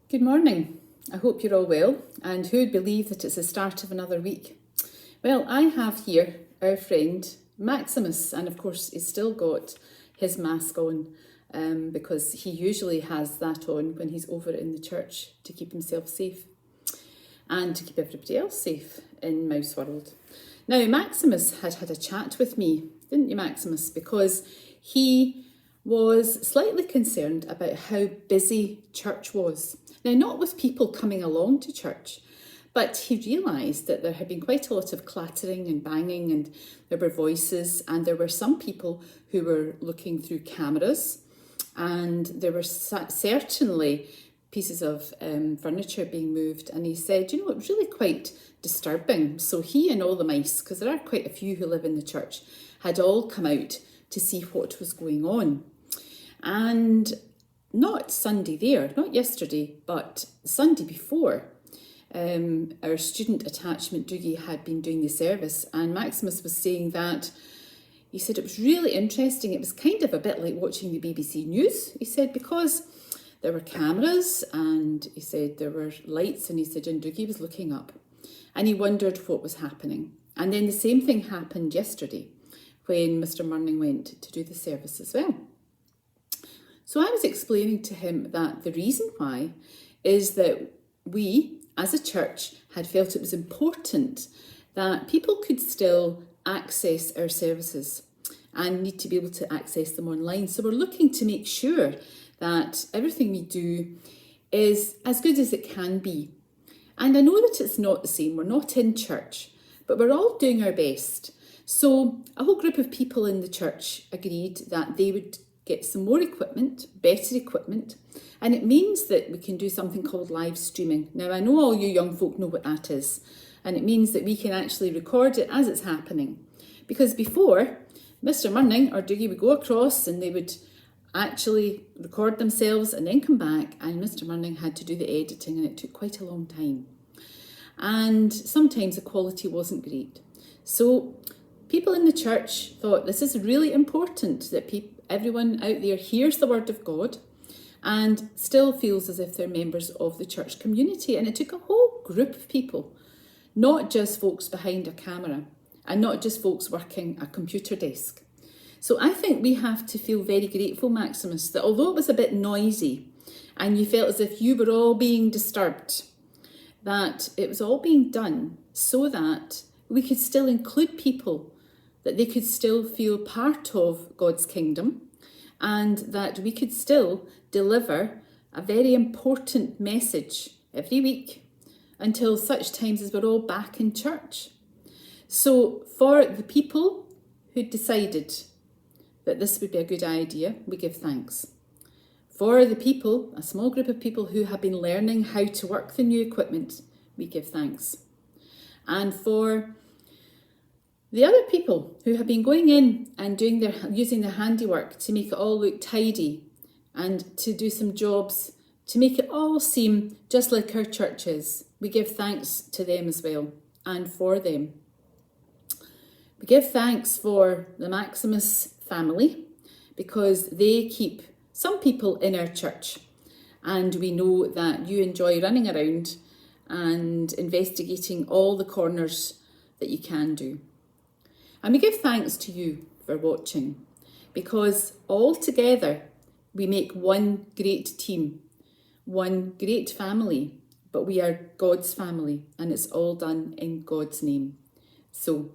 Good morning. I hope you're all well, and who'd believe that it's the start of another week? Well, I have here our friend Maximus, and of course he's still got his mask on because he usually has that on when he's over in the church to keep himself safe and to keep everybody else safe in Mouse World. Now, Maximus had a chat with me, didn't you, Maximus? Because he was slightly concerned about how busy church was. Now, not with people coming along to church, but he realised that there had been quite a lot of clattering and banging, and there were voices, and there were some people who were looking through cameras, and there were certainly pieces of furniture being moved. And he said, it was really quite disturbing. So he and all the mice, because there are quite a few who live in the church, had all come out to see what was going on. And not Sunday there, not yesterday, but Sunday before, our student attachment Dougie had been doing the service, and Maximus was saying that he said it was really interesting. It was kind of a bit like watching the BBC News, he said, because there were cameras and he said there were lights, and he said, and Dougie was looking up and he wondered what was happening. And then the same thing happened yesterday when Mr. Murning went to do the service as well. So I was explaining to him that the reason why is that we, as a church, had felt it was important that people could still access our services and need to be able to access them online. So we're looking to make sure that everything we do is as good as it can be. And I know that it's not the same. We're not in church, but we're all doing our best. So a whole group of people in the church agreed that they would get some more equipment, better equipment, and it means that we can do something called live streaming. Now, I know all you young folk know what that is, and it means that we can actually record it as it's happening. Because before, Mr. Murning or Dougie would go across and they would actually record themselves and then come back, and Mr. Murning had to do the editing, and it took quite a long time. And sometimes the quality wasn't great. So people in the church thought this is really important that everyone out there hears the word of God and still feels as if they're members of the church community. And it took a whole group of people, not just folks behind a camera and not just folks working a computer desk. So I think we have to feel very grateful, Maximus, that although it was a bit noisy and you felt as if you were all being disturbed, that it was all being done so that we could still include people, that they could still feel part of God's kingdom, and that we could still deliver a very important message every week until such times as we're all back in church. So for the people who decided that this would be a good idea, we give thanks. For the people, a small group of people who have been learning how to work the new equipment, we give thanks. And for the other people who have been going in and using their handiwork to make it all look tidy and to do some jobs to make it all seem just like our church is, we give thanks to them as well, and for them. We give thanks for the Maximus family because they keep some people in our church, and we know that you enjoy running around and investigating all the corners that you can do. And we give thanks to you for watching, because all together we make one great team, one great family, but we are God's family, and it's all done in God's name. So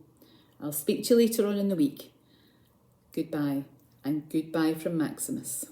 I'll speak to you later on in the week. Goodbye, and goodbye from Maximus.